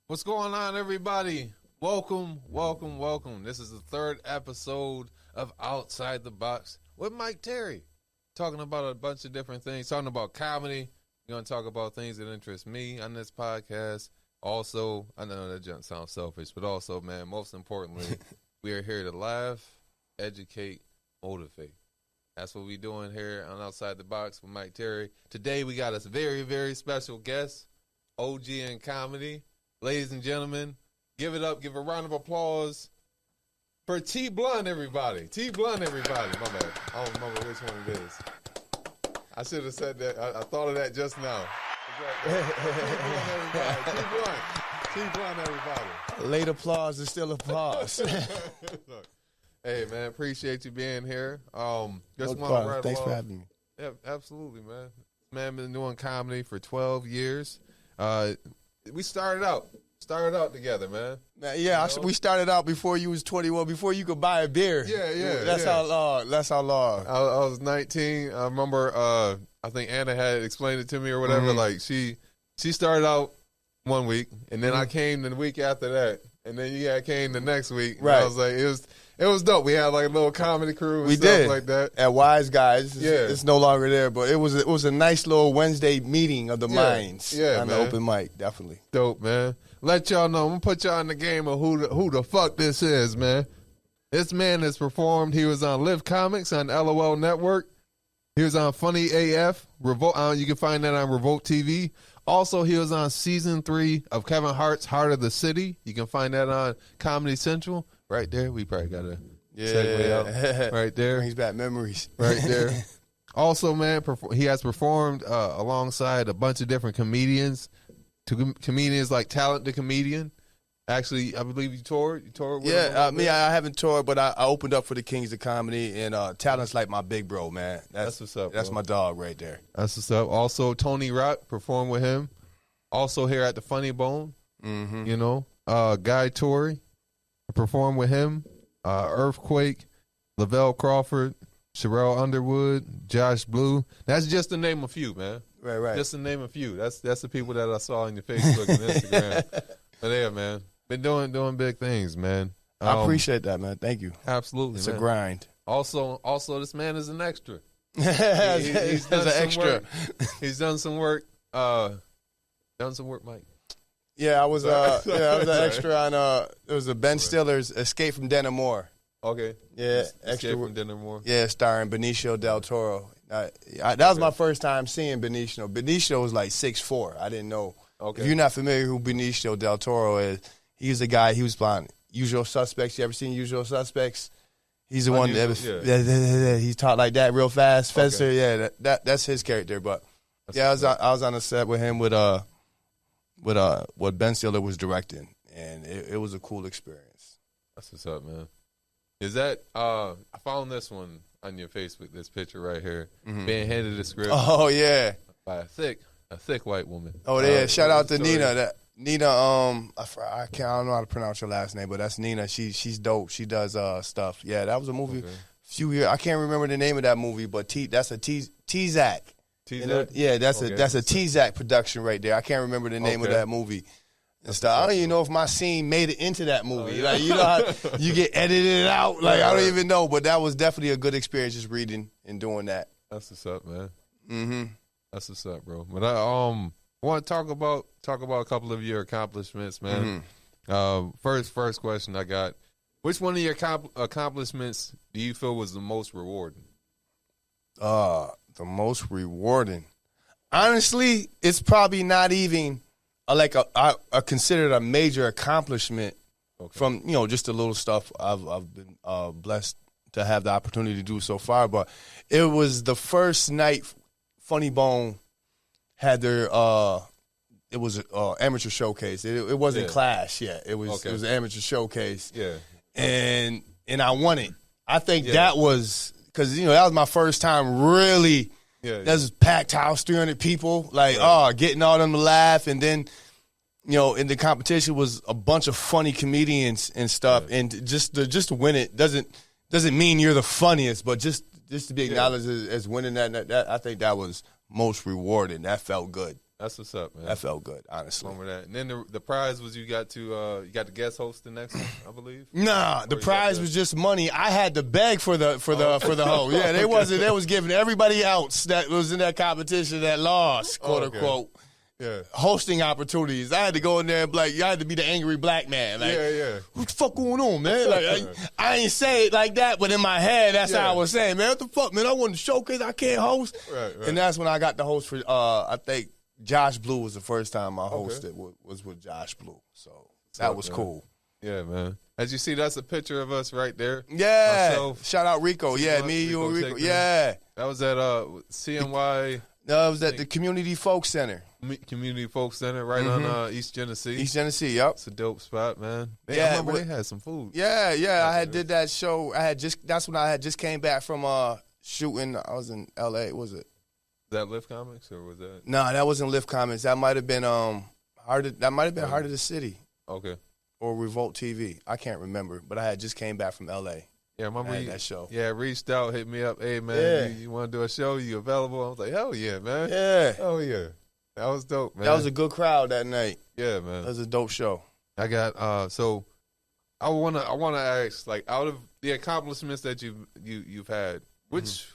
What's going on, everybody? Welcome. This is the third episode of Outside the Box with Mike Terry. Talking about a bunch of different things. Talking about comedy. We're going to talk about things that interest me on this podcast. Also, I know that doesn't sound selfish, but also, man, most importantly, we are here to laugh, educate, motivate. That's what we're doing here on Outside the Box with Mike Terry. Today, we got a very, very special guest, OG in comedy. Ladies and gentlemen, give it up. Give a round of applause for T Blunt, everybody. T Blunt, everybody. My bad. I don't remember which one it is. I should have said that. I thought of that just now. T Blunt, everybody. Late applause is still applause. Hey, man, appreciate you being here. Just Thanks for having me. Yeah, absolutely, man. This man been doing comedy for 12 years. We started out together, man. Yeah, we started out before you was 21, before you could buy a beer. Yeah. That's how long. I was 19. I remember, I think Anna had explained it to me or whatever. Mm-hmm. Like she started out one week, and then I came the week after that, and then you came the next week. Right. I was like, it was dope. We had like a little comedy crew and We stuff did like that. At Wise Guys. Yeah. It's no longer there, but it was a nice little Wednesday meeting of the minds. Yeah, on man. the open mic, definitely. Dope, man. Let y'all know. I'm gonna put y'all in the game of who the fuck this is, man. This man has performed. He was on Live Comics on LOL Network. He was on Funny AF. Revolt. You can find that on Revolt TV. Also, he was on season 3 of Kevin Hart's Heart of the City. You can find that on Comedy Central. Right there. We probably got to segue out. Right there. Brings back memories. Right there. Also, man, he has performed alongside a bunch of different comedians. Comedians like Talent the Comedian. Actually, I believe you toured. You toured with him? I haven't toured, but I opened up for the Kings of Comedy, and Talent's like my big bro, man. That's what's up. That's bro. my dog right there. That's what's up. Also, Tony Rock performed with him. Also here at the Funny Bone. Mm-hmm. You know, Guy Torrey performed with him. Earthquake, Lavelle Crawford, Sherelle Underwood, Josh Blue. That's just to name a few, man. Right. Just to name a few. That's the people that I saw on your Facebook and Instagram. But yeah, man, been doing big things, man. I appreciate that, man. Thank you. Absolutely, it's man. a grind. Also, this man is an extra. He's done an some extra. work. He's done some work. Mike. Yeah, I was an extra on it was a Ben Stiller's Escape from Denimore. Okay. Yeah, Escape from Denimore. Yeah, starring Benicio del Toro. That was my first time seeing Benicio. Benicio was like 6'4". I didn't know. Okay. If you're not familiar who Benicio del Toro is, he's the guy. He was playing Usual Suspects. You ever seen Usual Suspects? He's the one that he talked like that real fast. Fencer, Okay. Yeah, that's his character. But I was on a set with him with what Ben Stiller was directing, and it was a cool experience. That's what's up, man. Is that I found this one on your Facebook, this picture right here, being handed a script Oh yeah. by a thick white woman. Oh yeah. Shout out to Nina. Nina, I don't know how to pronounce her last name, but that's Nina. She's dope. She does stuff. Yeah, that was a movie. Okay. Few years. I can't remember the name of that movie, but that's a T-Zac. T-Zac? Yeah, that's Okay. a T-Zac production right there. I can't remember the name of that movie. And stuff. I don't even know if my scene made it into that movie. Like, you know how you get edited out. Like, I don't even know, but that was definitely a good experience just reading and doing that. That's what's up, man. Mm-hmm. That's what's up, bro. But I want to talk about a couple of your accomplishments, man. First question I got: which one of your accomplishments do you feel was the most rewarding? The most rewarding. Honestly, it's probably not even I consider it a major accomplishment from just the little stuff I've been blessed to have the opportunity to do so far. But it was the first night Funny Bone had their it was an amateur showcase. It wasn't Clash yet. It was an amateur showcase. Yeah, and I won it. I think that was because that was my first time really. Yeah, that was packed house, 300 people, getting all them to laugh, and then, in the competition was a bunch of funny comedians and stuff, and just to win it doesn't mean you're the funniest, but just to be acknowledged as winning that, I think that was most rewarding. That felt good. That's what's up, man. That felt good, honestly. Remember that. And then the prize was you got the guest host the next one, I believe. Nah, the prize was just money. I had to beg for the host. Yeah, they was giving everybody else that was in that competition that lost, quote unquote. Yeah. Hosting opportunities. I had to go in there and I had to be the angry black man. Like, yeah. What the fuck going on, man? Like, I ain't say it like that, but in my head, that's how I was saying, man, what the fuck, man? I want to showcase, I can't host. Right. And that's when I got the host for, I think Josh Blue was the first time I hosted, was with Josh Blue. So that was cool. Yeah, man. As you see, that's a picture of us right there. Yeah. Myself, shout out Rico. Yeah, me, you, and Rico. Yeah. That was at CNY. No, it was at the Community Folk Center. Community Folk Center right on East Genesee. East Genesee, yep. It's a dope spot, man. I remember they had some food. Yeah. I had did that show. That's when I had just came back from shooting. I was in LA. Was it? Was that Lift Comics or was that? No, that wasn't Lift Comics. That might have been Heart of the City. Okay. Or Revolt TV. I can't remember, but I had just came back from LA. Yeah, I remember that show. Yeah, reached out, hit me up. Hey, man, you want to do a show? You available? I was like, hell yeah, man. Yeah. Oh yeah. That was dope, man. That was a good crowd that night. Yeah, man. That was a dope show. I got so I wanna ask, like, out of the accomplishments that you've had, which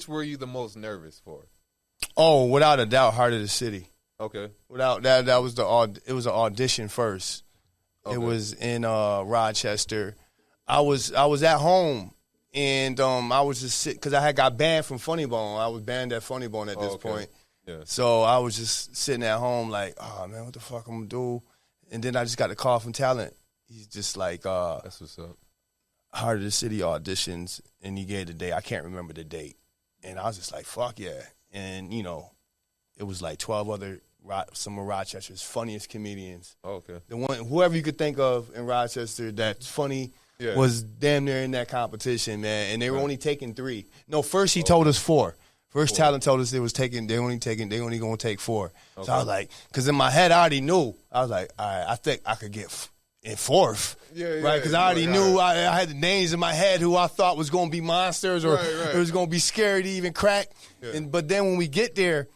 were you the most nervous for? Oh, without a doubt, Heart of the City. Okay. Without that was it was an audition first. Okay. It was in Rochester. I was at home and I was just sitting because I had got banned from Funny Bone. I was banned at Funny Bone at this point. Yeah. So I was just sitting at home like, oh man, what the fuck I'm gonna do? And then I just got a call from Talent. He's just like, that's what's up. Heart of the City auditions, and he gave the date. I can't remember the date. And I was just like, fuck yeah. And, it was like 12 other, some of Rochester's funniest comedians. Oh, okay. Whoever you could think of in Rochester that's funny was damn near in that competition, man. And they were only taking 3. No, first he told us 4. First Talent told us they only going to take 4. Okay. So I was like, because in my head I already knew. I was like, all right, I think I could get in 4th. Right, because I already knew I had the names in my head who I thought was going to be monsters or it was going to be scary to even crack. Yeah. But then when we get there,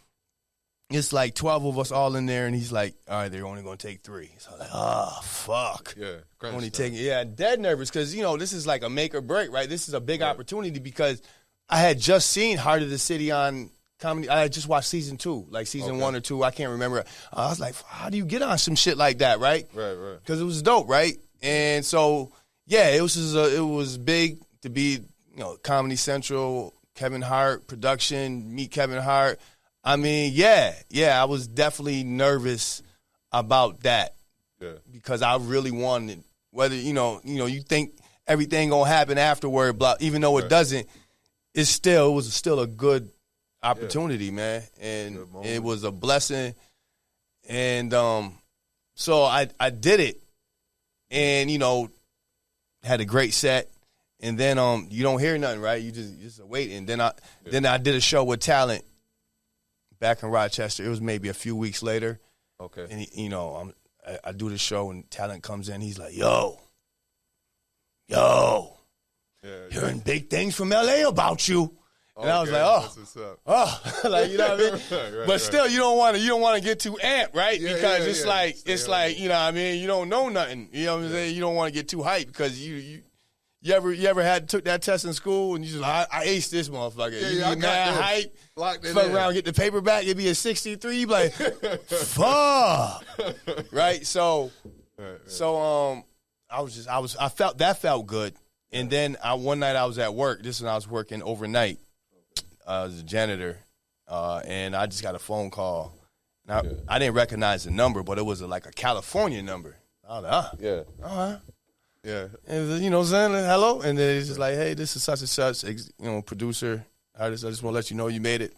it's like 12 of us all in there, and he's like, all right, they're only going to take 3. So I'm like, oh, fuck. Yeah. Only taking, dead nervous because, this is like a make or break, right? This is a big opportunity because I had just seen Heart of the City on comedy. I had just watched season 2, like season 1 or 2. I can't remember. I was like, how do you get on some shit like that, right? Right. Because it was dope, right? And so, it was big to be, Comedy Central, Kevin Hart production, meet Kevin Hart. I mean, I was definitely nervous about that because I really wanted, whether, you think everything gonna happen afterward, even though it doesn't, it was still a good opportunity, man. And it was a blessing. And so I did it and, had a great set. And then you don't hear nothing, right? You just wait. And then I did a show with Talent back in Rochester. It was maybe a few weeks later. Okay. And I do the show and Talent comes in. He's like, yo, hearing big things from LA about you. And I was like, like, you know what I mean? Right, but still, you don't want to get too amped, right? Because it's like, you know what I mean? You don't know nothing. You know what I'm saying? You don't want to get too hyped because you ever took that test in school and you just like, I aced this motherfucker. You get mad hype, fuck around, get the paper back, it'd be a 63. You be like, fuck, right? So, I felt that felt good. And then one night I was at work. This is when I was working overnight. I was a janitor, and I just got a phone call. Now, I didn't recognize the number, but it was like a California number. I was like, all right. Yeah. And, you know what I'm saying? Hello? And then it's just like, hey, this is such and such, producer, artist. I just want to let you know you made it.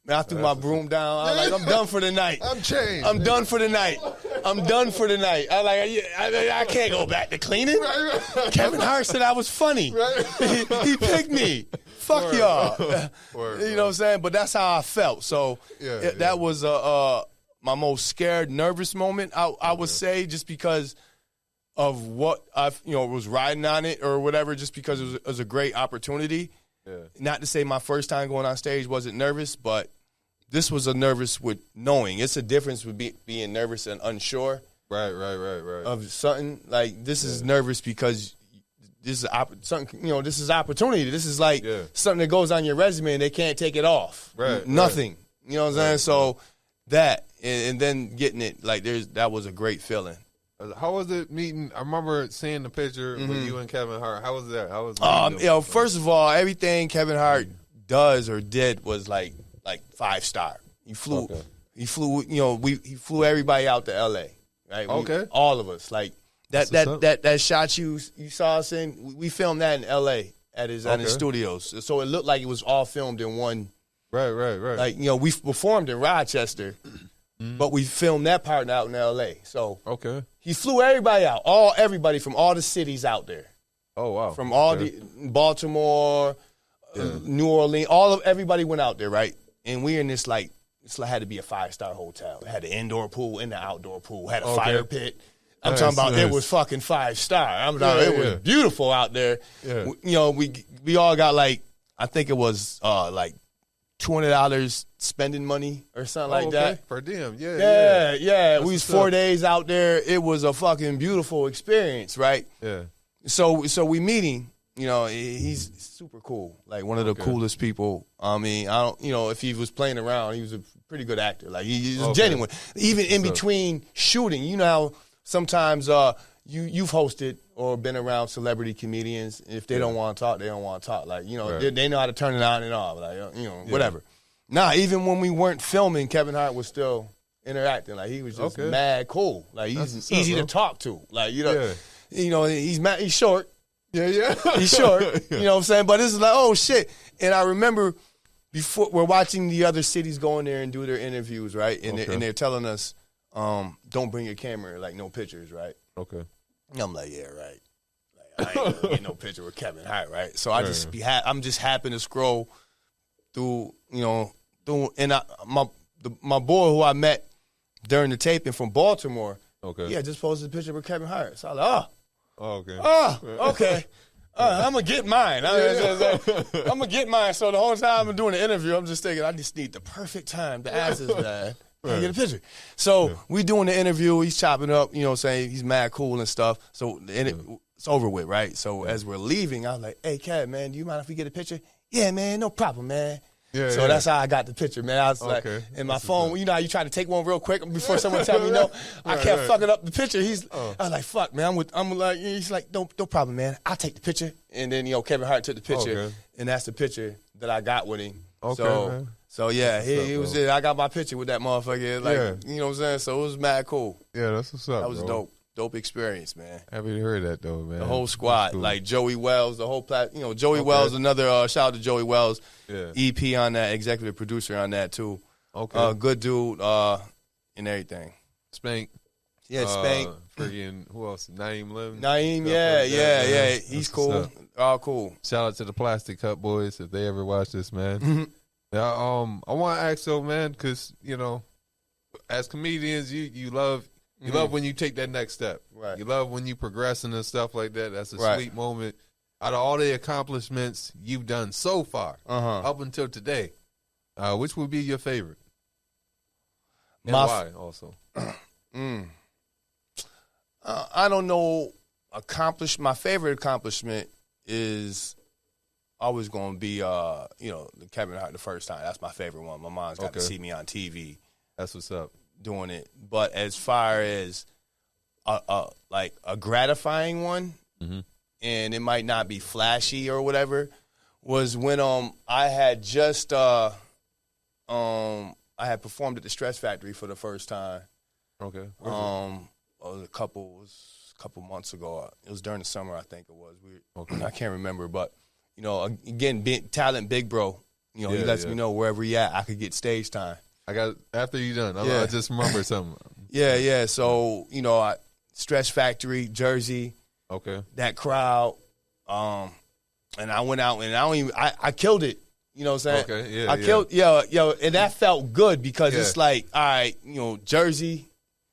Man, I threw my broom down. I was like, I'm done for the night. I'm changed. I'm done for the night. I'm done for the night. I can't go back to cleaning. Right. Kevin Hart said I was funny. Right. he picked me. Fuck y'all. You know what I'm saying? But that's how I felt. So that was my most scared, nervous moment, I would say, just because of what I was riding on it or whatever, just because it was a great opportunity. Yeah. Not to say my first time going on stage wasn't nervous, but this was a nervous with knowing. It's a difference with being nervous and unsure. Right. Of something. Like, this is nervous because this is something, this is opportunity. This is like something that goes on your resume and they can't take it off. Right. Nothing. You know what I'm saying? So that, and then getting it, like, that was a great feeling. How was it meeting? I remember seeing the picture with you and Kevin Hart. How was that? How was first of all, everything Kevin Hart does or did was like 5-star. He flew, he flew everybody out to LA. Right? All of us. Like that shot you saw us in, we filmed that in LA at his studios. So it looked like it was all filmed in one. Right. Like, we performed in Rochester, but we filmed that part out in LA. So he flew everybody out, everybody from all the cities out there. Oh wow! From all the Baltimore, New Orleans, everybody went out there, right? And we're in this had to be a 5-star hotel. It had an indoor pool and an outdoor pool. It had a fire pit. I'm talking about it was fucking 5-star. It was beautiful out there. Yeah. We all got I think it was $200 spending money or something like that. Per diem, yeah. We was 4 days out there. It was a fucking beautiful experience, right? Yeah. So we meet him. He's super cool. Like, one of the coolest people. I mean, I don't, if he was playing around, he was a pretty good actor. Like, he's genuine. Even in between shooting, how sometimes you've hosted or been around celebrity comedians. If they don't want to talk, they don't want to talk. Like, they know how to turn it on and off. Like, whatever. Nah, even when we weren't filming, Kevin Hart was still interacting. Like, he was just mad cool. Like, he's easy to talk to. Like, he's short. Yeah. He's short. You know what I'm saying? But this is like, oh, shit. And I remember before we're watching the other cities go in there and do their interviews, right? And they're telling us, don't bring your camera, like, no pictures, right? Okay. And I'm like, yeah, right. Like, I ain't gonna get no picture with Kevin Hart, right? So I'm just happy to scroll through, and my boy who I met during the taping from Baltimore, just posted a picture with Kevin Hart. So I was like, okay. I'm going to get mine. I'm going to get mine. So the whole time I'm doing the interview, I'm just thinking, I just need the perfect time to ask this guy. I get a picture. So we doing the interview. He's chopping up, saying he's mad cool and stuff. So it's over with, right? So as we're leaving, I was like, hey, Kev, man, do you mind if we get a picture? Yeah, man, no problem, man. So that's how I got the picture, man. I was like, in my phone, how you try to take one real quick before someone tell me no. I kept fucking up the picture. I was like, fuck, man. He's like, no problem, man. I'll take the picture. And then, Kevin Hart took the picture, and that's the picture that I got with him. So yeah, he was there. I got my picture with that motherfucker. Like, you know what I'm saying? So it was mad cool. Yeah, that's what's up. That was dope. Dope experience, man. Happy to hear that, though, man. The whole squad, like Joey Wells, the whole Joey Wells, another shout out to Joey Wells, EP on that, executive producer on that too. Good dude, and everything. Spank. Yeah, Spank. Freaking, who else? Naeem Lim. Naeem, yeah. He's cool. All cool. Shout out to the Plastic Cup Boys if they ever watch this, man. Yeah, I want to ask though, man, because as comedians, you love when you take that next step. Right. You love when you progressing and stuff like that. That's a sweet moment. Out of all the accomplishments you've done so far, up until today, which would be your favorite? And why also? I don't know. My favorite accomplishment is always going to be, the Kevin Hart the first time. That's my favorite one. My mom's got to see me on TV. That's what's up. Doing it. But as far as a gratifying one, and it might not be flashy or whatever, was when I had just I had performed at the Stress Factory for the first time. Okay. It was a couple months ago. It was during the summer, I think it was. I can't remember, but again, talent big bro. He lets me know wherever he at, I could get stage time. After you done, I just remember something. Yeah. So, Stress Factory, Jersey. Okay. That crowd. And I went out and I killed it. You know what I'm saying? Okay, yeah. I killed, and that felt good because it's like, all right, Jersey.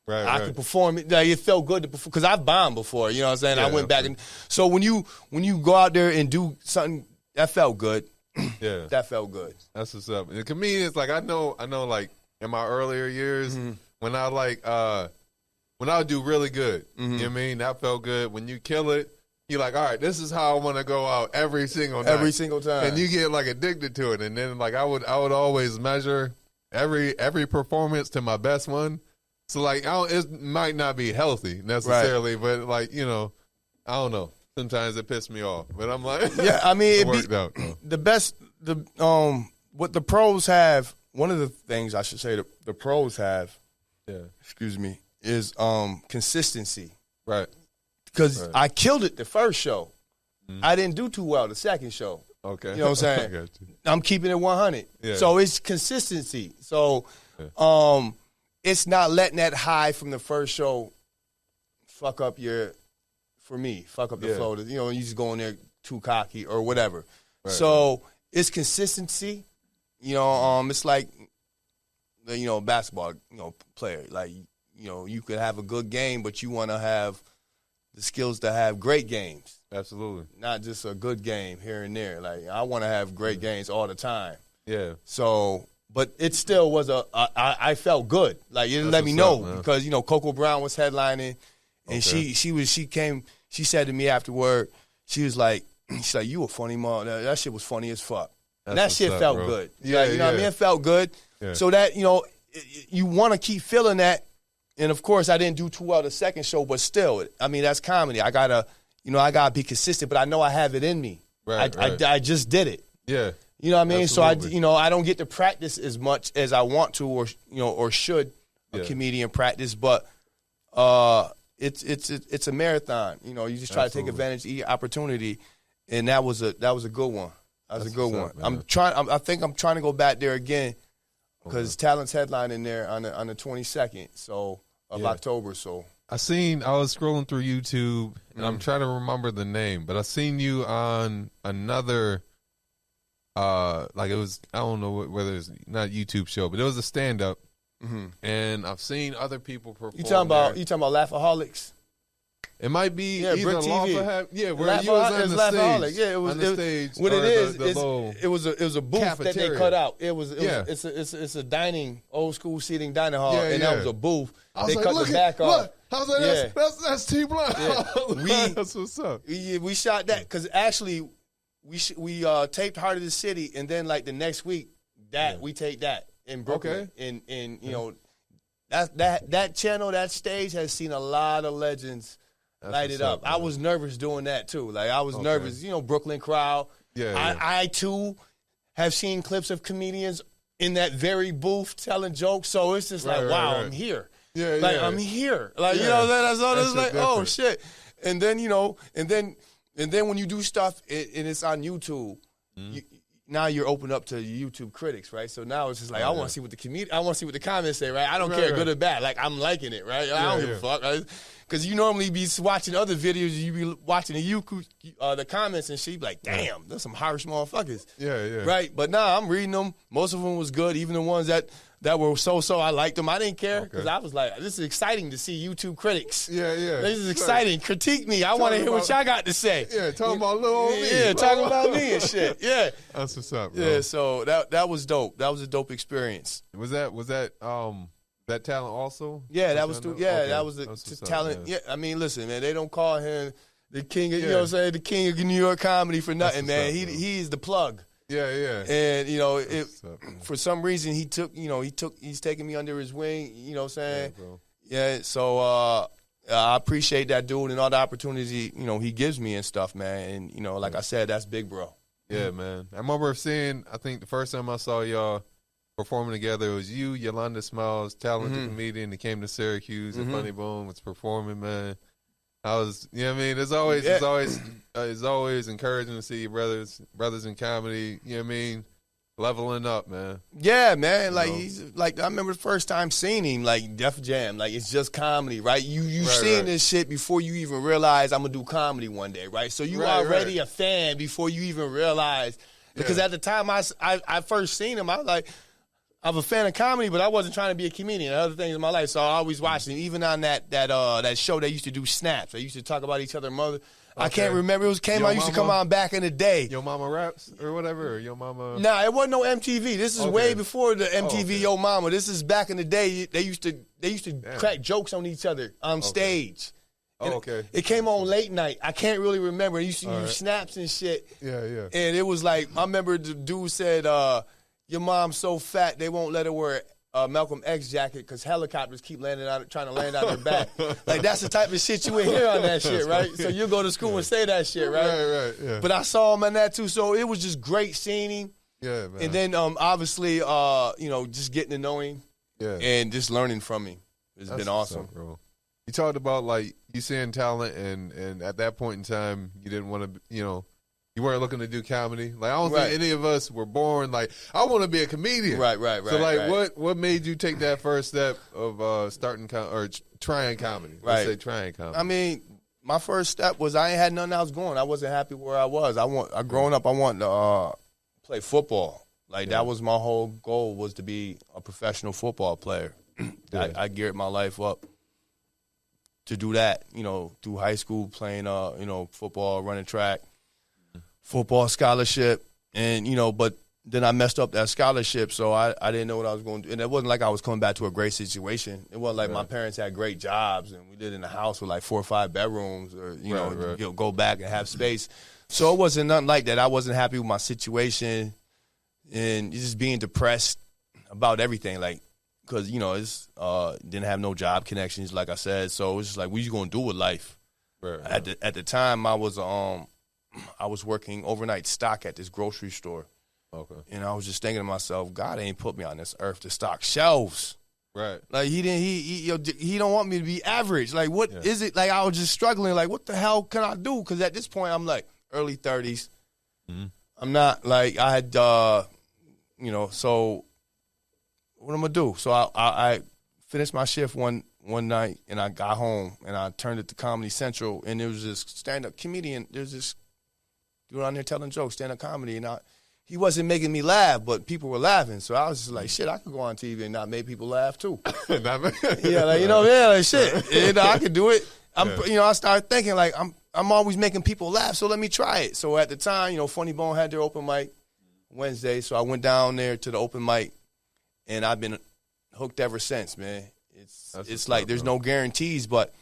Right, I could perform it. Like, it felt good to perform because I've bombed before. You know what I'm saying? I went back and so when you go out there and do something that felt good, Yeah. That felt good. That's what's up. And comedians, like I know, like in my earlier years when I when I would do really good, you know what I mean? That felt good. When you kill it, you're like, all right, this is how I want to go out every single night. Every single time. And you get like addicted to it. And then like I would always measure every performance to my best one. So like it might not be healthy necessarily, but like, you know, I don't know. Sometimes it pissed me off. But I'm like, yeah, I mean, it worked out. The best what the pros have, one of the things I should say the pros have, excuse me, is consistency. Right. Because I killed it the first show. I didn't do too well the second show. Okay. You know what I'm saying? I'm keeping it 100. Yeah. So it's consistency. So it's not letting that high from the first show fuck up the flow. You know, you just go in there too cocky or whatever. Right, so it's consistency. You know, it's like, you know, basketball, you know, player. Like, you know, you could have a good game, but you want to have the skills to have great games. Absolutely. Not just a good game here and there. Like, I want to have great games all the time. Yeah. So, but it still was I felt good. Like, it let me know because, you know, Coco Brown was headlining, and she said to me afterward, she's like, you a funny mom. That shit was funny as fuck. And that shit felt good. Yeah, you know what I mean? It felt good. Yeah. So that, you know, you want to keep feeling that. And, of course, I didn't do too well the second show, but still, I mean, that's comedy. I got to be consistent, but I know I have it in me. Right, I just did it. Yeah. You know what I mean? Absolutely. So, I don't get to practice as much as I want to or should a comedian practice, but it's a marathon. You know, you just try to take advantage of each opportunity, and that was a good one. That was a good one. I think I'm trying to go back there again because Talent's headlining there on the 22nd of October. So I was scrolling through YouTube, and I'm trying to remember the name, but I seen you on another, like it was, I don't know whether it's not a YouTube show, but it was a stand-up, and I've seen other people perform. You talking about Laughaholics? It might be either Brick TV. Where you was on the stage. Yeah, it was on the stage. What it is, it was a booth cafeteria that they cut out. It's a dining, old school seating dining hall, and that was a booth. They cut the back off. I was like, that's T Blunt. Yeah. That's what's up. We shot that because actually we taped Heart of the City, and then like the next week we taped that in Brooklyn, and you know that channel, that stage has seen a lot of legends. Light it up. I was nervous doing that too. Like I was nervous, you know, Brooklyn crowd. I too have seen clips of comedians in that very booth telling jokes. So it's just wow, I'm here. I'm here. Like, you know, that's all. It's like, different. Oh shit. And then, you know, and then when you do stuff and it's on YouTube, now you're open up to YouTube critics, right? So now it's just like I want to see what the comments say, right? I don't care, good or bad. Like I'm liking it, right? I don't give a fuck, right? Because you normally be watching other videos, you be watching the comments and shit, be like, damn, there's some harsh motherfuckers. Yeah. Right? But nah, I'm reading them. Most of them was good. Even the ones that were so-so, I liked them. I didn't care because I was like, this is exciting to see YouTube critics. Yeah. This is exciting. Critique me. I want to hear what y'all got to say. Yeah, talking about little old me. Yeah, talking about me and shit. Yeah. That's what's up, bro. Yeah, so that was dope. That was a dope experience. Was that Talent also? Yeah, that was that was the Talent. Yeah, I mean, listen, man, they don't call him the king of, you know what I'm saying, the king of New York comedy for nothing, man. He's the plug. Yeah. And, you know, for some reason he's taking me under his wing, you know what I'm saying? Yeah, so I appreciate that dude and all the opportunities he gives me and stuff, man. And, you know, like I said, that's big, bro. Yeah, man. I remember seeing, I think the first time I saw y'all performing together, it was you, Yolanda Smiles, talented comedian that came to Syracuse, and Funny Bone was performing, man. I was, you know what I mean? It's always encouraging to see your brothers in comedy, you know what I mean? Leveling up, man. Yeah, man. Like he's like, I remember the first time seeing him, like Def Jam, like it's just comedy, right? You seeing this shit before you even realize I'm gonna do comedy one day, right? So you already a fan before you even realize, because at the time I first seen him, I was like, I'm a fan of comedy, but I wasn't trying to be a comedian and other things in my life. So I always watched him. Even on that show they used to do Snaps. They used to talk about each other's mother. I can't remember. It came out. Used to come on back in the day. Yo Mama Raps or whatever. Or Yo Mama. Nah, it wasn't no MTV. This is way before the MTV Yo Mama. This is back in the day. They used to crack jokes on each other on stage. It came on late night. I can't really remember. It used to use snaps and shit. Yeah. And it was like, I remember the dude said, your mom's so fat they won't let her wear a Malcolm X jacket because helicopters keep trying to land on her back. Like, that's the type of shit you would hear on that shit, right? So you go to school and say that shit, right? Right, yeah. But I saw him on that too, so it was just great seeing him. Yeah, man. And then obviously, just getting to know him and just learning from him. It's been awesome. Up, bro. You talked about, like, you seeing talent, and at that point in time, you didn't want to, you weren't looking to do comedy. Like, I don't think any of us were born, like, I want to be a comedian. Right. So, like, what made you take that first step of starting or trying comedy? Let's say trying comedy. I mean, my first step was I ain't had nothing else going. I wasn't happy where I was. Growing up, I wanted to play football. Like, that was my whole goal, was to be a professional football player. I geared my life up to do that, through high school, playing, football, running track, football scholarship, and, but then I messed up that scholarship, so I didn't know what I was going to do. And it wasn't like I was coming back to a great situation. It wasn't like my parents had great jobs, and we lived in a house with like 4 or 5 bedrooms, or, go back and have space. So it wasn't nothing like that. I wasn't happy with my situation, and just being depressed about everything, like, because, it's didn't have no job connections, like I said. So it was just like, what you going to do with life? Right. At the time, I was working overnight stock at this grocery store. Okay. And I was just thinking to myself, God ain't put me on this earth to stock shelves. Right. Like, he don't want me to be average. Like, what is it? Like, I was just struggling. Like, what the hell can I do? Because at this point, I'm like early 30s. Mm-hmm. I'm not like, I had, so what I'm going to do? So I finished my shift one night, and I got home, and I turned it to Comedy Central, and there was this stand-up comedian. There's this dude on there telling jokes, stand-up comedy, and he wasn't making me laugh, but people were laughing. So I was just like, shit, I could go on TV and not make people laugh too. Shit. I could do it. I started thinking, like, I'm always making people laugh, so let me try it. So at the time, Funny Bone had their open mic Wednesday, so I went down there to the open mic, and I've been hooked ever since, man. It's like there's no guarantees, but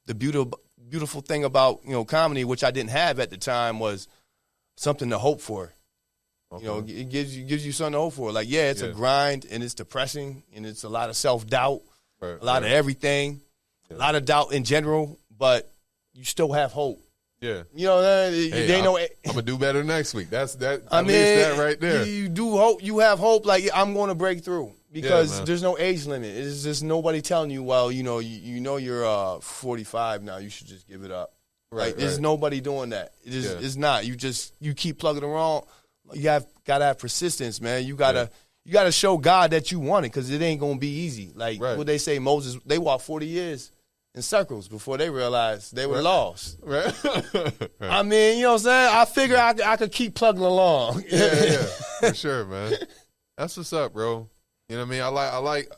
the beautiful thing about, comedy, which I didn't have at the time, was something to hope for. Okay. It gives you something to hope for. Like, it's a grind, and it's depressing, and it's a lot of self-doubt, a lot of everything, a lot of doubt in general, but you still have hope. Yeah. I'm going to do better next week. That's that. I mean, that right there. You do hope. You have hope, like, I'm going to break through. Because there's no age limit. It's just nobody telling you, well, you're 45 now, you should just give it up. Right. There's nobody doing that. It's not. You keep plugging around. You gotta have persistence, man. You gotta show God that you want it, because it ain't gonna be easy. Like what they say, Moses, they walked 40 years in circles before they realized they were lost. Right. I mean, you know what I'm saying? I figure I could keep plugging along. Yeah, for sure, man. That's what's up, bro. You know what I mean?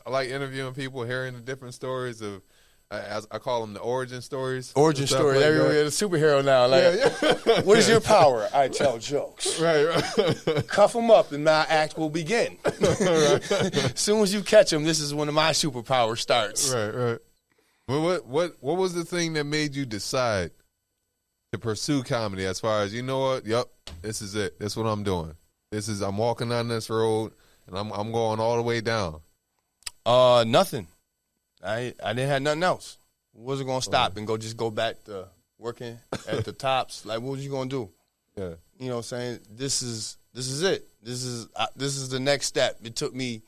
I like interviewing people, hearing the different stories of, as I call them, the origin stories. Origin story. Like everywhere, the superhero now. Like, what is your power? I tell jokes. Right. Cuff them up, and my act will begin. As soon as you catch them, this is when my superpower starts. Right. Well, what was the thing that made you decide to pursue comedy? As far as, you know what? Yep, this is it. This is what I'm doing. I'm walking on this road. And I'm going all the way down. Nothing. I didn't have nothing else. Wasn't gonna stop and go back to working at the tops. Like, what was you gonna do? Yeah. You know what I'm saying? This is it. This is the next step. It took me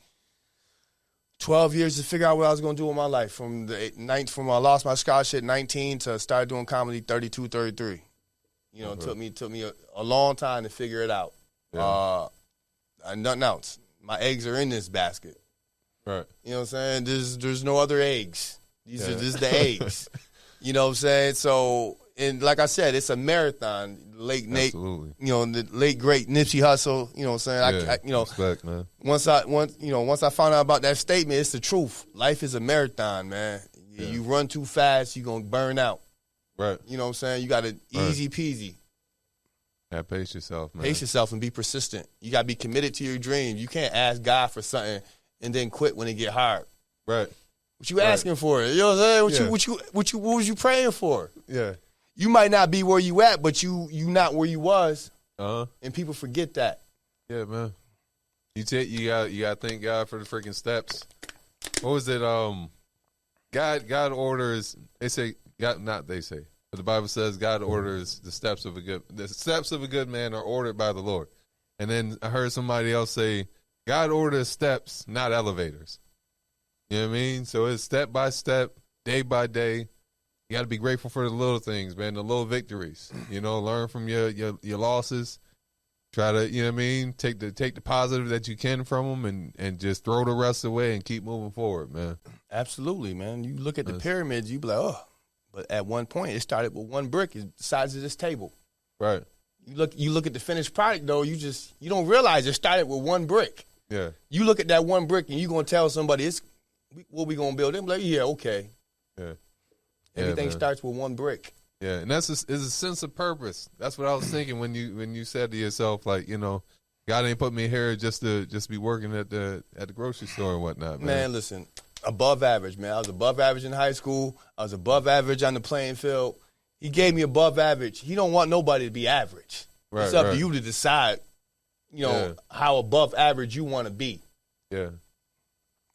12 years to figure out what I was gonna do with my life. From I lost my scholarship at 19 to start doing comedy 32, 33. It took me a long time to figure it out. Yeah. Nothing else. My eggs are in this basket. Right. You know what I'm saying? There's no other eggs. This is the eggs. You know what I'm saying? So, and like I said, it's a marathon. Absolutely. The late great Nipsey Hussle. You know what I'm saying? Respect, man. Once I found out about that statement, it's the truth. Life is a marathon, man. You run too fast, you're gonna burn out. Right. You know what I'm saying? You got to easy peasy. Yeah, pace yourself, man. Pace yourself and be persistent. You got to be committed to your dreams. You can't ask God for something and then quit when it get hard. Right. What you asking for? You know what I'm saying? What was you praying for? Yeah. You might not be where you at, but you not where you was. And people forget that. Yeah, man. You gotta thank God for the freaking steps. What was it? God orders. They say God, not they say, but the Bible says God orders the steps of a good man are ordered by the Lord. And then I heard somebody else say, God orders steps, not elevators. You know what I mean? So it's step by step, day by day. You got to be grateful for the little things, man, the little victories. You know, learn from your losses. Try to, you know what I mean, take the positive that you can from them and just throw the rest away and keep moving forward, man. Absolutely, man. You look at the pyramids, you be like, oh. But at one point, it started with one brick the size of this table. Right. You look at the finished product, though, you don't realize it started with one brick. Yeah. You look at that one brick and you're going to tell somebody, what we going to build? They're like, yeah, okay. Yeah. Everything starts with one brick. Yeah, and is a sense of purpose. That's what I was thinking when you said to yourself, like, you know, God ain't put me here just to be working at the grocery store and whatnot, man. Man, listen, above average, man. I was above average in high school. I was above average on the playing field. He gave me above average. He don't want nobody to be average. It's up to you to decide, you know, how above average you want to be. Yeah.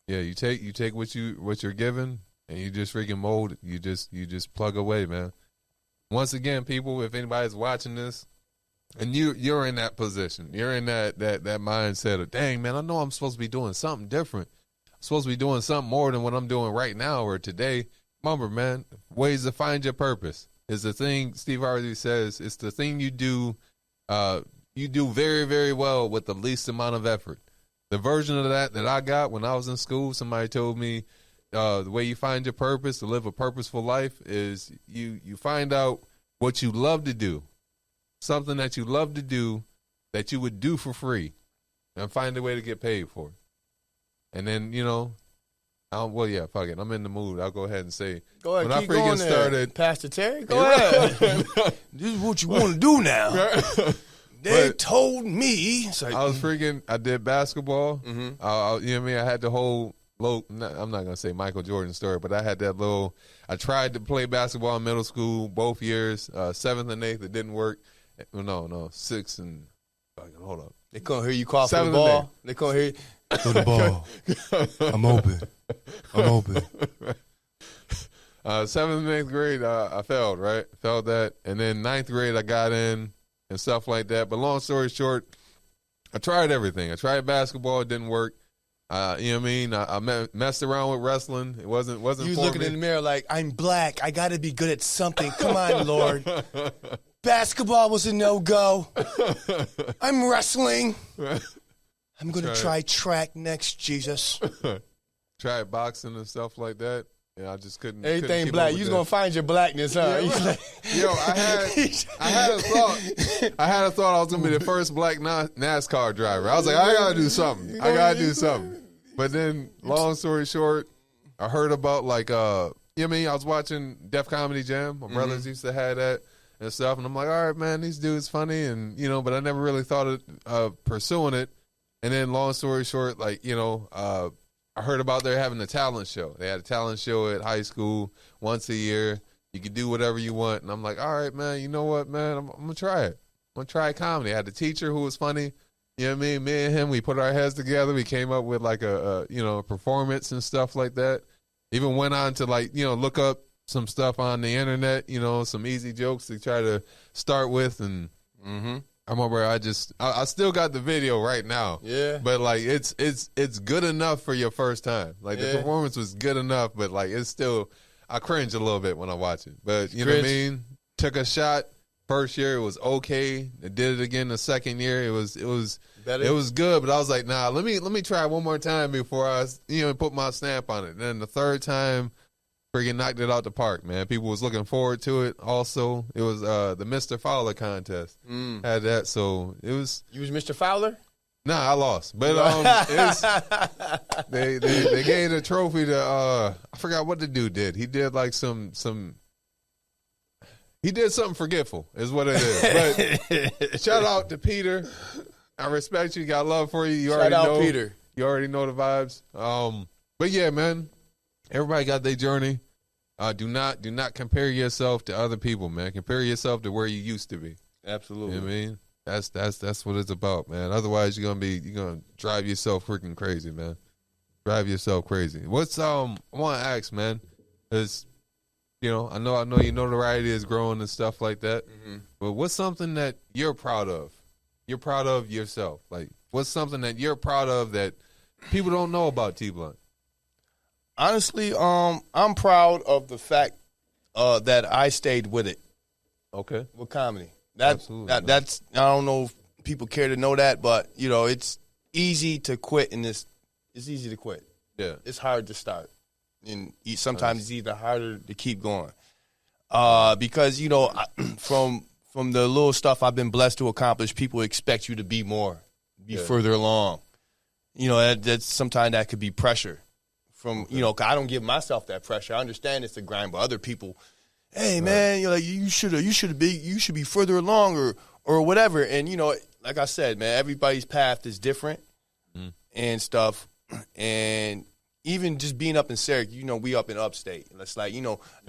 Yeah, you take what you're given and you just freaking mold it. You just plug away, man. Once again, people, if anybody's watching this and you're in that position, you're in that mindset of, dang, man, I know I'm supposed to be doing something different. I'm supposed to be doing something more than what I'm doing right now or today. Remember, man, ways to find your purpose is the thing Steve Harvey says. It's the thing you do very, very well with the least amount of effort. The version of that I got when I was in school, somebody told me, the way you find your purpose, to live a purposeful life, is you find out what you love to do, something that you love to do that you would do for free, and find a way to get paid for it. And then, you know, fuck it. I'm in the mood. I'll go ahead and say, go ahead, when keep I freaking going there, started, Pastor Terry. Go ahead. This is what you want to do now. They told me. Like, I did basketball. Mm-hmm. You know what I mean? I had the whole I'm not going to say Michael Jordan story, but I had that I tried to play basketball in middle school both years, 7th and 8th. It didn't work. No, 6th and, hold up. They couldn't hear you call for the ball. They couldn't hear you. Throw the ball. I'm open. 7th and 8th grade, I failed, right? Failed that. And then 9th grade, I got in and stuff like that. But long story short, I tried everything. I tried basketball. It didn't work. You know what I mean? I messed around with wrestling. It wasn't. You was looking in the mirror like, I'm black. I got to be good at something. Come on, Lord. Basketball was a no-go. I'm wrestling. I'm going to try track next, Jesus. Tried boxing and stuff like that. Yeah, I just couldn't. Everything keep black. You was going to find your blackness, huh? Yeah, yo, I had a thought. I was going to be the first black NASCAR driver. I was like, I got to do something. But then, long story short, I heard about, like, you know what I mean? I was watching Def Comedy Jam. My brothers used to have that and stuff. And I'm like, all right, man, these dudes funny. And, you know, but I never really thought of pursuing it. And then, long story short, like, you know, I heard about they're having a talent show. They had a talent show at high school once a year. You could do whatever you want. And I'm like, all right, man, you know what, man? I'm going to try it. I'm going to try comedy. I had a teacher who was funny. You know what I mean? Me and him, we put our heads together. We came up with like a performance and stuff like that. Even went on to, like, you know, look up some stuff on the internet, you know, some easy jokes to try to start with. And I remember I still got the video right now. Yeah. But, like, it's good enough for your first time. Like, the performance was good enough, but, like, it's still, I cringe a little bit when I watch it. But, you know what I mean? Took a shot. First year, it was okay. I did it again the second year. It was better. It was good, but I was like, nah, let me try one more time before I, you know, put my stamp on it. And then the third time, freaking knocked it out the park, man. People was looking forward to it. Also, it was the Mr. Fowler contest. Had that, so it was. You was Mr. Fowler? Nah, I lost, but they gave the trophy to I forgot what the dude did. He did like some. He did something forgetful, is what it is. But shout out to Peter. I respect you. Got love for you. You Shout already out know. Peter. You already know the vibes. But yeah, man. Everybody got their journey. Do not compare yourself to other people, man. Compare yourself to where you used to be. Absolutely. You know what I mean? That's what it's about, man. Otherwise you're gonna drive yourself freaking crazy, man. Drive yourself crazy. What's I wanna ask, man, is I know your notoriety is growing and stuff like that. Mm-hmm. But what's something that you're proud of? You're proud of yourself. Like, what's something that you're proud of that people don't know about T Blunt? Honestly, I'm proud of the fact that I stayed with it. Okay. With comedy. Absolutely, That's I don't know if people care to know that, but it's easy to quit in this. It's easy to quit. Yeah. It's hard to start, and sometimes it's even harder to keep going. Because from the little stuff I've been blessed to accomplish, people expect you to be more, further along. That's sometimes that could be pressure. From 'cause I don't give myself that pressure. I understand it's a grind, but other people, hey man, you should be further along or whatever. And like I said, man, everybody's path is different and stuff. And even just being up in Syracuse, we up in upstate. It's like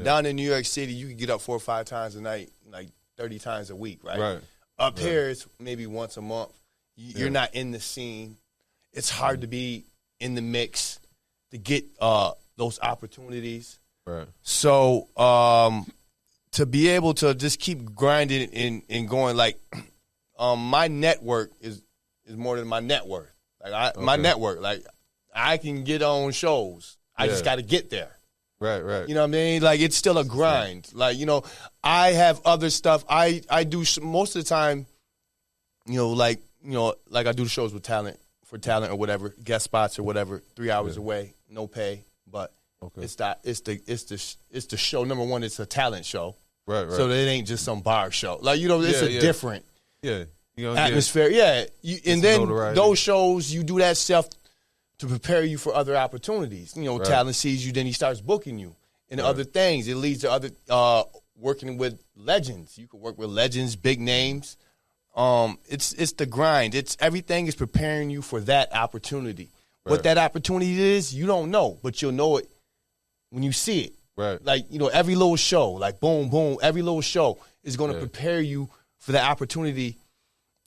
down in New York City, you can get up 4 or 5 times a night, like 30 times a week, right? Right. Up here, it's maybe once a month. You're not in the scene. It's hard to be in the mix to get those opportunities. Right. So to be able to just keep grinding and going, like my network is more than my net worth. Like my network, like I can get on shows. I just got to get there. Right. You know what I mean? Like it's still a grind. Like I have other stuff. I do most of the time. Like I do shows with talent or whatever, guest spots or whatever. 3 hours away, no pay, but it's the show. Number one, it's a talent show. Right. So it ain't just some bar show. Like it's a different atmosphere. And then those shows, you do that stuff to prepare you for other opportunities. Talent sees you, then he starts booking you and other things. It leads to other working with legends. You can work with legends, big names. It's the grind. It's everything is preparing you for that opportunity. Right. What that opportunity is, you don't know, but you'll know it when you see it. Right. Like, every little show, like boom, boom, every little show is going to prepare you for the opportunity.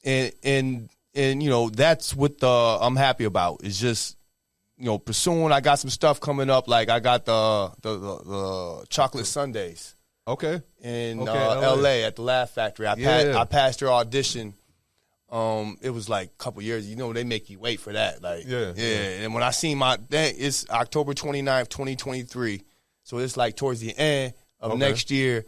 And that's what I'm happy about. It's just, pursuing. I got some stuff coming up. Like I got the chocolate sundaes. Okay. In LA at the Laugh Factory. I passed their audition. It was like a couple years. They make you wait for that. Like And when I seen it's October 29th, 2023. So it's like towards the end of next year.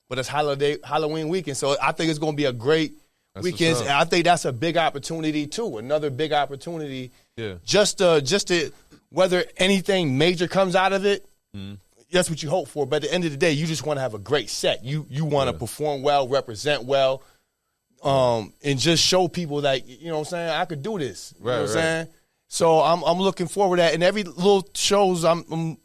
But it's Halloween weekend. So I think it's going to be a great weekend. And I think that's a big opportunity too. Another big opportunity. Yeah. Just to whether anything major comes out of it. Mm-hmm. That's what you hope for, but at the end of the day, you just want to have a great set. You want to perform well, represent well, and just show people that what I'm saying, I could do this. You know what I'm saying? So I'm looking forward to that, and every little shows I'm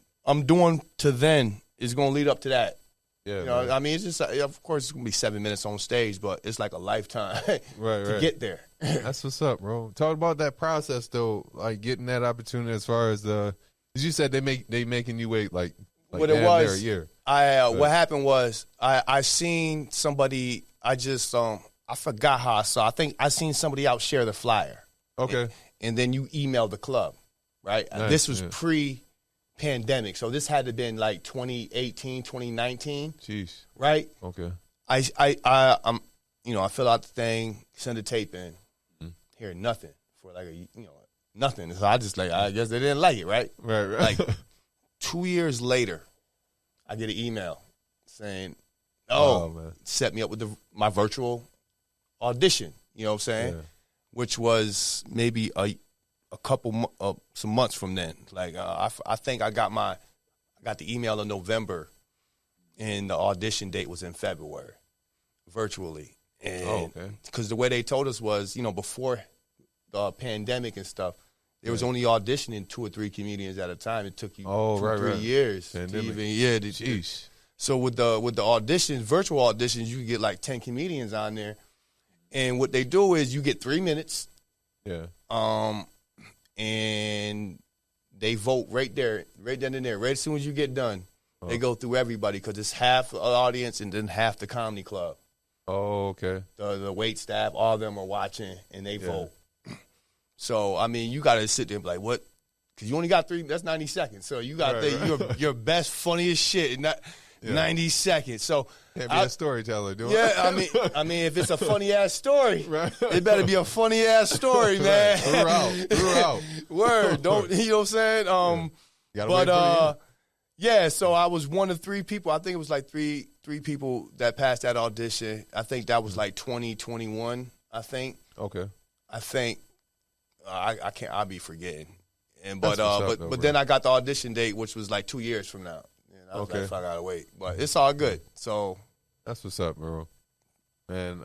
doing to then is going to lead up to that. Yeah, I mean, it's just of course it's going to be 7 minutes on stage, but it's like a lifetime to get there. That's what's up, bro. Talk about that process though, like getting that opportunity as far as you said they making you wait like what it was, a year. What happened was I seen somebody. I just I forgot how I saw. I think I seen somebody out share the flyer. Okay. And then you emailed the club, right? Nice, this was pre-pandemic, so this had to have been like 2018, 2019. Jeez. Right. Okay. I fill out the thing, send the tape in, hear nothing for like nothing. So I just I guess they didn't like it, right? Right. Like 2 years later, I get an email saying, set me up with my virtual audition, you know what I'm saying? Yeah. Which was maybe a couple some months from then. Like I think I got the email in November, and the audition date was in February, virtually. And because the way they told us was, before the pandemic and stuff, there was only auditioning 2 or 3 comedians at a time. It took you 2 or 3 years to even, So with the auditions, virtual auditions, you can get like 10 comedians on there, and what they do is you get 3 minutes. Yeah. And they vote right then and there. Right as soon as you get done, they go through everybody because it's half the audience and then half the comedy club. Oh, okay. The wait staff, all of them are watching, and they vote. So, I mean, you got to sit there and be like, what? Because you only got that's 90 seconds. So you got to think your best, funniest shit in that 90 seconds. So can't be a storyteller, do it? Yeah, I mean, if it's a funny-ass story, it better be a funny-ass story, man. Throughout. Word. Don't, you know what I'm saying? Yeah, so I was one of 3 people. I think it was like three people that passed that audition. I think that was like 2021, I think. Okay. I think I can't. I'll be forgetting. And But then I got the audition date, which was like 2 years from now. And I was like, fuck, I gotta wait. But it's all good. So that's what's up, bro. Man,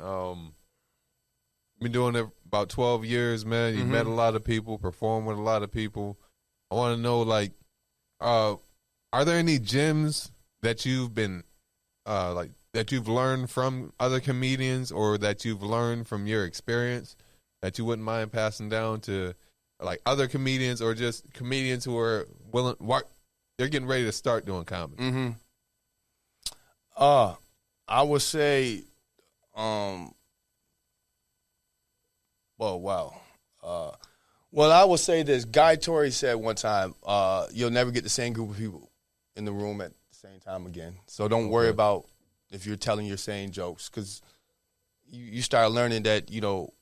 been doing it about 12 years, man. You met a lot of people, performed with a lot of people. I want to know, like, are there any gems that you've been, that you've learned from other comedians or that you've learned from your experience that you wouldn't mind passing down to, like, other comedians or just comedians who are willing, they're getting ready to start doing comedy? I would say, well, I would say this. Guy Torrey said one time, you'll never get the same group of people in the room at the same time again. So don't worry about if you're telling your same jokes, because you start learning that, you know,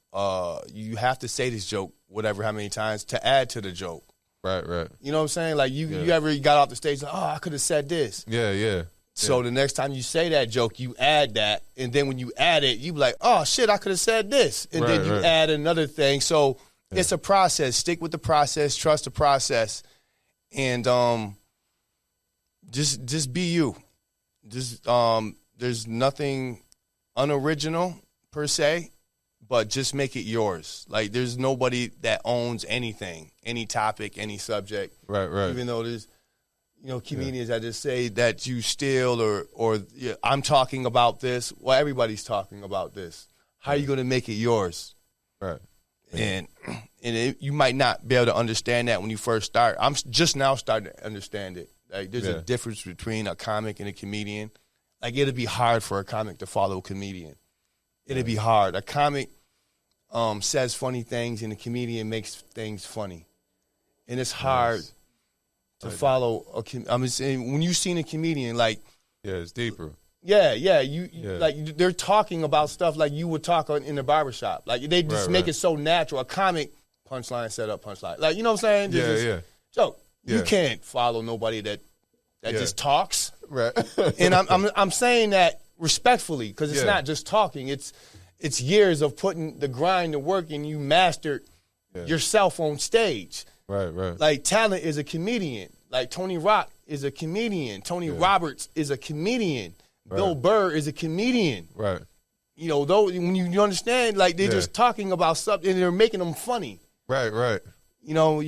you have to say this joke how many times to add to the joke. Right. You know what I'm saying? Like, you ever got off the stage, like, I could have said this. Yeah. So the next time you say that joke, you add that, and then when you add it, you be like, oh, shit, I could have said this. And then you add another thing. So it's a process. Stick with the process. Trust the process. And just be you. Just there's nothing unoriginal, per se, but just make it yours. Like, there's nobody that owns anything, any topic, any subject. Right. Even though there's, you know, comedians that just say that you steal or I'm talking about this. Well, everybody's talking about this. How are you going to make it yours? Right. And you might not be able to understand that when you first start. I'm just now starting to understand it. Like, there's a difference between a comic and a comedian. Like, it'd be hard for a comic to follow a comedian. It'd be hard. A comic says funny things, and a comedian makes things funny. And it's hard to follow I mean, when you've seen a comedian, like, it's deeper. Like, they're talking about stuff like you would talk in the barbershop. Like, they just make it so natural. A comic, punchline, set up, punchline. Like, you know what I'm saying? Joke. You can't follow nobody that just talks. Right. And I'm saying that respectfully, because it's not just talking. It's years of putting the grind to work, and you mastered yourself on stage. Right. Like, talent is a comedian. Like, Tony Rock is a comedian. Tony Roberts is a comedian. Bill Burr is a comedian. Right. You know, though, when you understand, like, they're just talking about something and they're making them funny. Right. You know,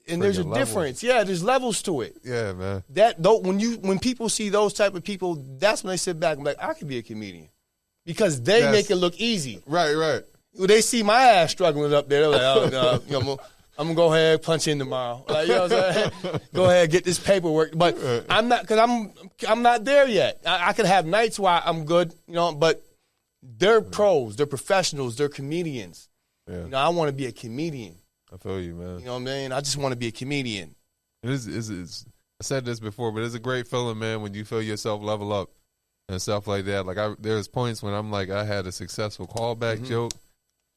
and there's a difference. Yeah, there's levels to it. Yeah, man. When people see those type of people, that's when they sit back and be like, I could be a comedian. Because they make it look easy. Right. When they see my ass struggling up there, they're like, oh, no, you know, I'm going to go ahead and punch in tomorrow. Like, you know what I'm saying? Go ahead, get this paperwork. But I'm not, because I'm not there yet. I could have nights where I'm good, you know, but they're pros, they're professionals, they're comedians. Yeah. You know, I want to be a comedian. I feel you, man. You know what I mean? I just want to be a comedian. It is, I said this before, but it's a great feeling, man, when you feel yourself level up and stuff like that. Like, there's points when I'm like, I had a successful callback joke.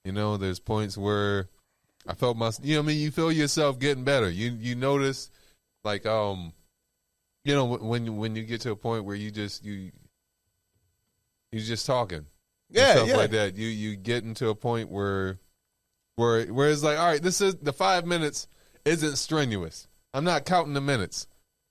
You know, there's points where I felt you know what I mean? You feel yourself getting better. You notice, like, you know, when you get to a point where you just talking. Stuff like that. You get into a point where it's like, all right, this is the 5 minutes isn't strenuous. I'm not counting the minutes.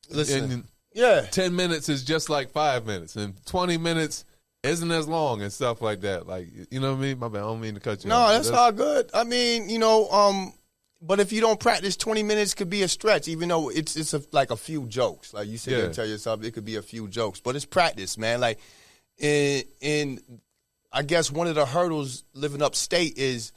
Listen, 10 minutes is just like 5 minutes, and 20 minutes isn't as long and stuff like that. Like, you know what I mean? My bad, I don't mean to cut you off. No, that's all good. I mean, you know, But if you don't practice, 20 minutes could be a stretch, even though it's like a few jokes. Like you sit there and tell yourself it could be a few jokes, but it's practice, man. Like in I guess one of the hurdles living upstate is,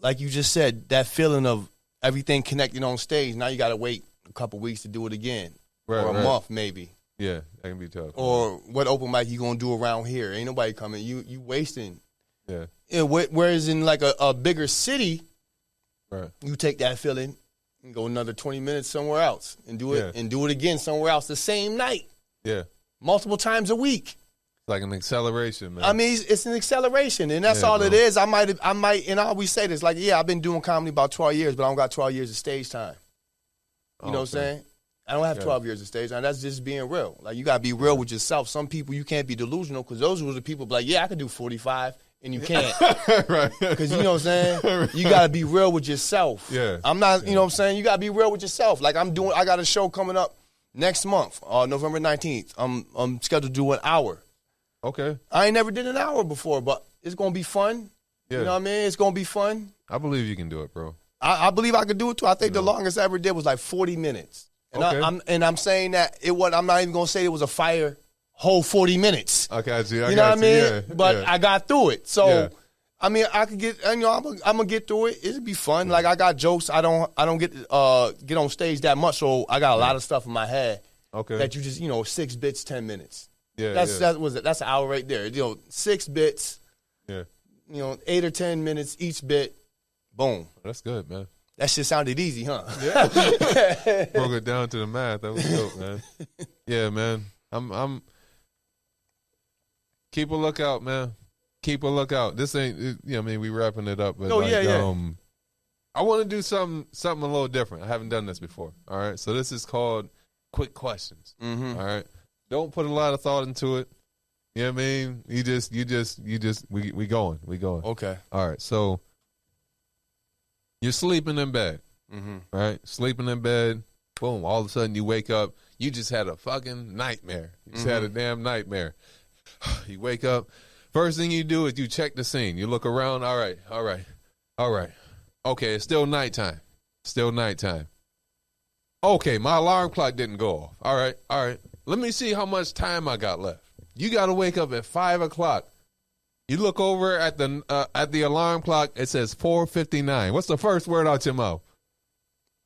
like you just said, that feeling of everything connecting on stage. Now you got to wait a couple weeks to do it again, or a month maybe. Yeah, that can be tough. Or what open mic you gonna do around here? Ain't nobody coming. You wasting. Yeah. Whereas in like a bigger city, right, you take that feeling and go another 20 minutes somewhere else and do it and do it again somewhere else the same night. Yeah. Multiple times a week. It's like an acceleration, man. I mean, it's an acceleration, and that's all it is. I might, and I always say this, like, I've been doing comedy about 12 years, but I don't got 12 years of stage time. You know what I'm saying? I don't have 12 years of stage time. That's just being real. Like, you got to be real with yourself. Some people, you can't be delusional, because those were the people like, I could do 45, and you can't. Right. Because, you know what I'm saying? You got to be real with yourself. Yeah. I'm not, you know what I'm saying? You got to be real with yourself. Like, I got a show coming up next month, November 19th. I'm scheduled to do an hour. Okay. I ain't never did an hour before, but it's going to be fun. Yeah. You know what I mean? It's going to be fun. I believe you can do it, bro. I believe I could do it, too. I think the longest I ever did was like 40 minutes. And I'm saying that I'm not even going to say it was a fire whole 40 minutes. I got you. You know what I mean? Yeah. But I got through it. So, I mean, I could get, I'm going to get through it. It'll be fun. Like, I got jokes. I don't get on stage that much, so I got a lot of stuff in my head. Okay. That you just, 6 bits, 10 minutes. Yeah, that's an hour right there. 6 bits. Yeah. 8 or 10 minutes each bit. Boom. That's good, man. That shit sounded easy, huh? Yeah. Broke it down to the math. That was dope, man. Yeah, man. I'm keep a lookout, man. Keep a lookout. This ain't I mean, we wrapping it up, but I want to do something a little different. I haven't done this before. All right. So this is called Quick Questions. Mm-hmm. All right. Don't put a lot of thought into it. You know what I mean? We going. Okay. All right. So you're sleeping in bed. Mm-hmm. Right? Sleeping in bed. Boom. All of a sudden you wake up. You just had a fucking nightmare. You just had a damn nightmare. You wake up. First thing you do is you check the scene. You look around. All right. Okay, it's still nighttime. Okay, my alarm clock didn't go off. All right. Let me see how much time I got left. You got to wake up at 5 o'clock. You look over at the alarm clock. It says 4:59. What's the first word out your mouth?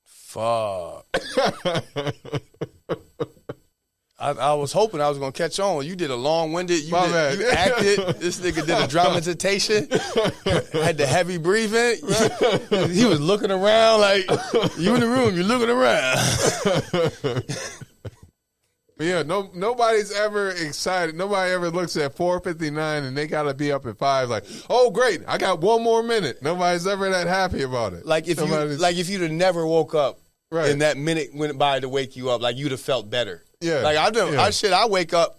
Fuck. I was hoping I was going to catch on. You did a long-winded, you acted. This nigga did a dramatization, had the heavy breathing. He was looking around like, you in the room, you're looking around. Yeah, nobody's ever excited. Nobody ever looks at 4:59 and they got to be up at 5 like, oh, great, I got one more minute. Nobody's ever that happy about it. Like if you'd have never woke up and that minute went by to wake you up, like you'd have felt better. Yeah. Like I wake up.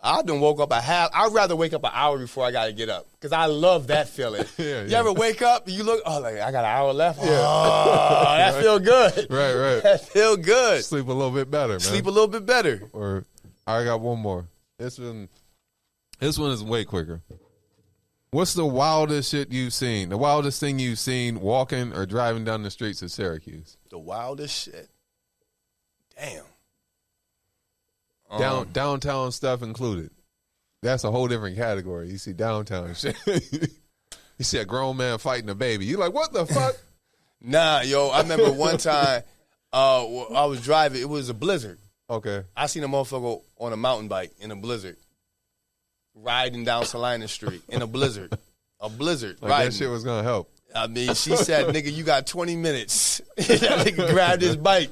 I done woke up I'd rather wake up an hour before I got to get up because I love that feeling. You ever wake up and you look, like I got an hour left? Yeah. Oh, that feel good. Right. That feel good. Sleep a little bit better, man. Sleep a little bit better. Or I got one more. This one is way quicker. What's the wildest shit you've seen? The wildest thing you've seen walking or driving down the streets of Syracuse? The wildest shit. Damn. Downtown stuff included. That's a whole different category. You see downtown shit. You see a grown man fighting a baby. You like, what the fuck? Nah, yo, I remember one time I was driving. It was a blizzard. Okay. I seen a motherfucker on a mountain bike in a blizzard riding down Salina Street in a blizzard. A blizzard. Like riding. that shit was going to help. I mean, she said, nigga, you got 20 minutes. That nigga grabbed his bike.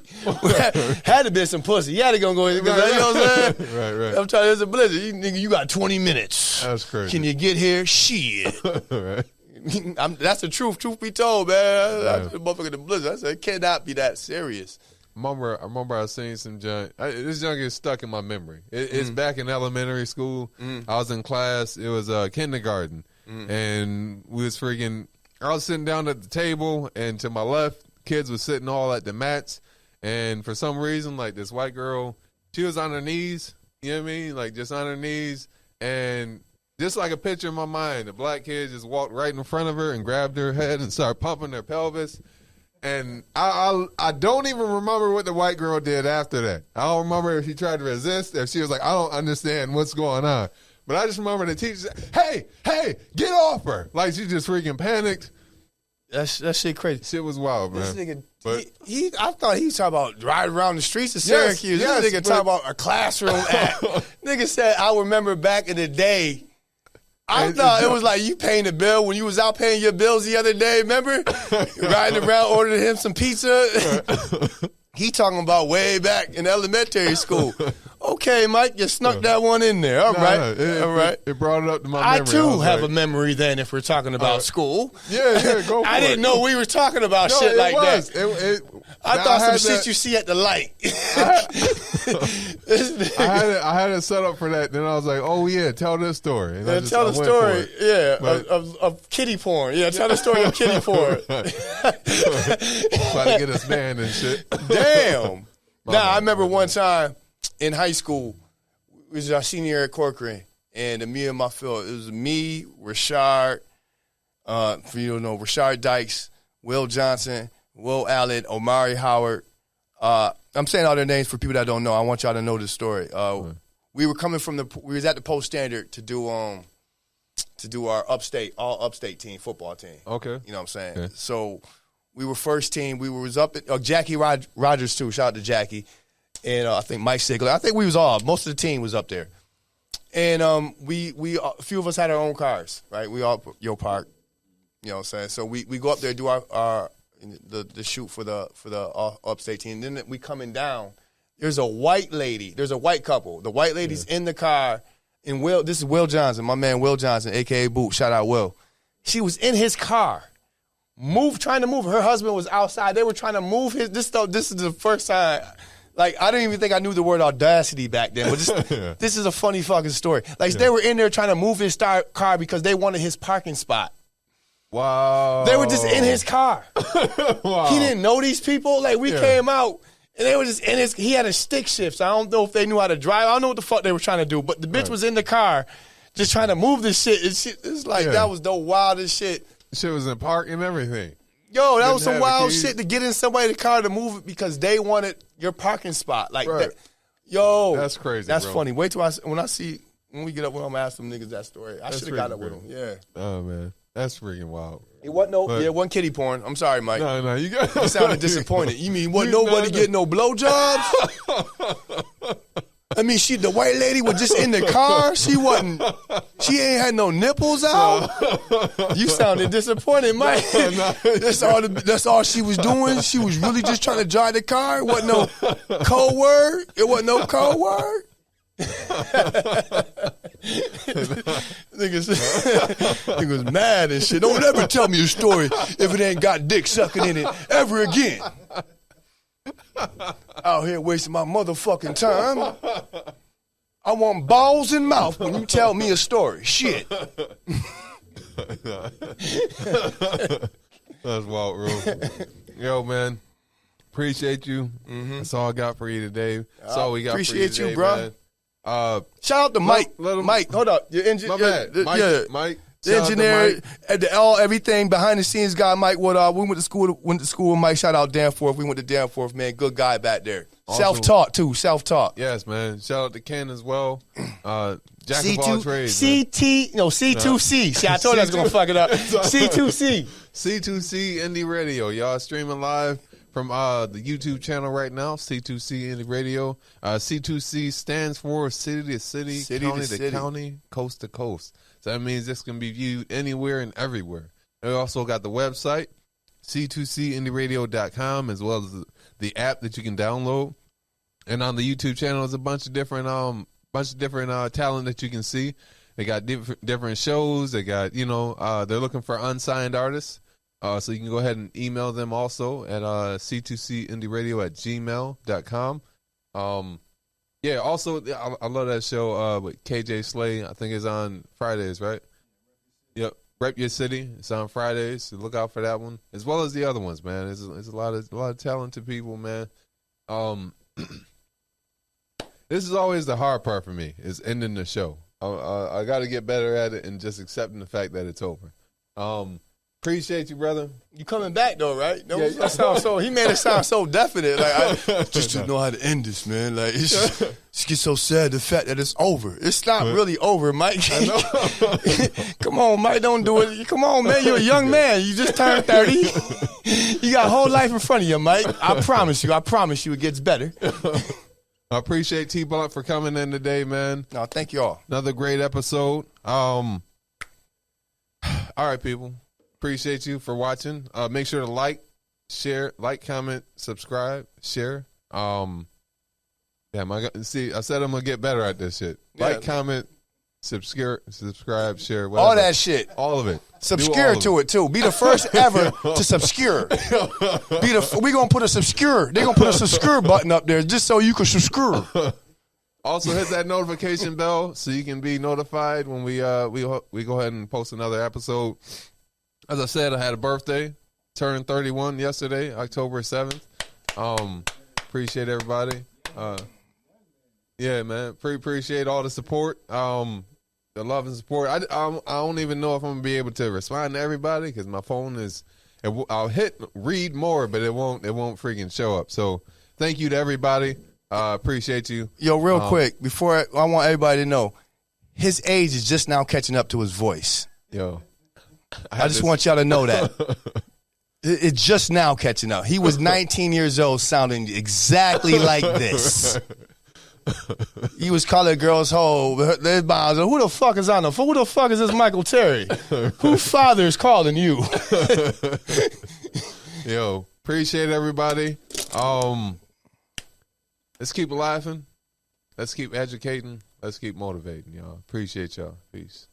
Had to be some pussy. He had to go, you know what I'm saying? Right. I'm trying to, it's a blizzard. Nigga, you got 20 minutes. That's crazy. Can you get here? Shit. Right. That's the truth be told, man. I the motherfucker in the blizzard. I said, it cannot be that serious. I remember I seen some junk. This junk is stuck in my memory. It's back in elementary school. I was in class. It was kindergarten. And we was freaking... I was sitting down at the table, and to my left, kids was sitting all at the mats. And for some reason, like this white girl, she was on her knees. You know what I mean? Like just on her knees. And just like a picture in my mind, the black kid just walked right in front of her and grabbed her head and started pumping her pelvis. And I don't even remember what the white girl did after that. I don't remember if she tried to resist, if she was like, I don't understand what's going on. But I just remember the teacher said, hey, get off her. Like, she just freaking panicked. That shit crazy. Shit was wild, man. This nigga, but, I thought he was talking about riding around the streets of Syracuse. This nigga talking about a classroom act. Nigga said, I remember back in the day, I thought it was like you paying the bill when you was out paying your bills the other day, remember? Riding around ordering him some pizza. He talking about way back in elementary school. Okay, Mike, you snuck that one in there. All right. All right. It brought it up to my I memory. too have a memory then if we're talking about school. Yeah, go for it. I didn't know we were talking about shit like that. I thought some shit you see at the light. I had it set up for that. Then I was like, oh, yeah, tell this story. And tell the story, of kitty porn. Yeah, tell the story of kitty porn. About to get us banned and shit. Damn. I remember one time in high school, it was our senior year at Corcoran, and me and my field, it was me, Rashard, for you to know, Rashard Dykes, Will Johnson, Will Allen, Omari Howard. I'm saying all their names for people that don't know. I want y'all to know this story. We were coming from we was at the Post Standard to do our all upstate team, football team. Okay. You know what I'm saying? Okay. So we were first team. We was up at Jackie Rogers too. Shout out to Jackie. And I think Mike Sigler. I think we was all, most of the team was up there. And we a few of us had our own cars, right? We all park. You know what I'm saying? So we go up there, do our the shoot for the upstate team. Then we coming down. There's a white lady. There's a white couple. The white lady's in the car. And this is Will Johnson, my man Will Johnson, a.k.a. Boot. Shout out Will. She was in his car, trying to move. Her husband was outside. They were trying to move his. This is the first time. Like, I didn't even think I knew the word audacity back then. But this is a funny fucking story. Like, they were in there trying to move his car because they wanted his parking spot. Wow. They were just in his car. Wow. He didn't know these people. Like, we came out, and they were just in he had a stick shift, so I don't know if they knew how to drive. I don't know what the fuck they were trying to do, but the bitch was in the car just trying to move this shit. It's like, that was the wildest shit. Shit was in park and everything. Yo, that was some wild shit to get in somebody's car to move it because they wanted your parking spot. Like, that's crazy. That's bro. funny. Wait till when we get up, when I'm gonna ask them niggas that story. I should have got up with them. Yeah. Oh man, that's freaking wild. It wasn't kitty porn. I'm sorry, Mike. No, you got. You sounded disappointed. You mean nobody getting no blowjobs? I mean, the white lady was just in the car. She ain't had no nipples out. You sounded disappointed, Mike. That's all she was doing. She was really just trying to drive the car. It wasn't no code word. Niggas mad and shit. Don't ever tell me a story if it ain't got dick sucking in it ever again. Out here wasting my motherfucking time. I want balls in mouth when you tell me a story. Shit. That's wild, bro. Yo, man. Appreciate you. That's all I got for you today. That's all we got for you today, appreciate you, bro. man. Shout out to Mike. Mike, hold up. Your My bad. Mike. The engineer, everything behind the scenes guy, Mike Woodall. We went to school with Mike. Shout out Danforth. We went to Danforth, man. Good guy back there. Also, self-taught, too. Self-taught. Yes, man. Shout out to Ken as well. Jack of all trades. C2C. See, I told you I was going to fuck it up. C2C. C2C Indie Radio. Y'all streaming live from the YouTube channel right now, C2C Indie Radio. C2C stands for city to city, county to county, coast to coast. So that means this can be viewed anywhere and everywhere. We also got the website, c2cindieradio.com, as well as the app that you can download. And on the YouTube channel, there's a bunch of different talent that you can see. They got different shows. They got, they're looking for unsigned artists. So you can go ahead and email them also at c2cindieradio@gmail.com. Yeah, also, I love that show with KJ Slay. I think it's on Fridays, right? Yep. Rep Your City. It's on Fridays, so look out for that one. As well as the other ones, man. There's a lot of talented people, man. This is always the hard part for me, is ending the show. I got to get better at it and just accepting the fact that it's over. Appreciate you, brother. You coming back though, right? Yeah. That sounds so. He made it sound so definite. Like I Just to know how to end this, man. Like it's just get so sad the fact that it's over. It's not really over, Mike. Come on, Mike, don't do it. Come on, man. You're a young man. You just turned 30. You got a whole life in front of you, Mike. I promise you it gets better. I appreciate T-Blunt for coming in today, man. No, thank you all. Another great episode. All right, people. Appreciate you for watching. Make sure to like, share, comment, subscribe, share. Damn, I said I'm gonna get better at this shit. Like, comment, subscribe, share, whatever. All that shit. All of it. Subscribe to it too. Be the first ever to subscribe. We gonna put a subscribe. They gonna put a subscribe button up there just so you can subscribe. Also hit that notification bell so you can be notified when we go ahead and post another episode. As I said, I had a birthday, turned 31 yesterday, October 7th. Appreciate everybody. Yeah, man. Appreciate all the support. The love and support. I don't even know if I'm gonna be able to respond to everybody because my phone is. I'll hit read more, but it won't freaking show up. So thank you to everybody. Appreciate you. Yo, real quick before I want everybody to know, his age is just now catching up to his voice. Yo, I just want y'all to know that. It's just now catching up. He was 19 years old sounding exactly like this. He was calling girls home. Who the fuck is on the phone? Who the fuck is this Michael Terry? Whose father is calling you? Yo, appreciate everybody. Let's keep laughing. Let's keep educating. Let's keep motivating, y'all. Appreciate y'all. Peace.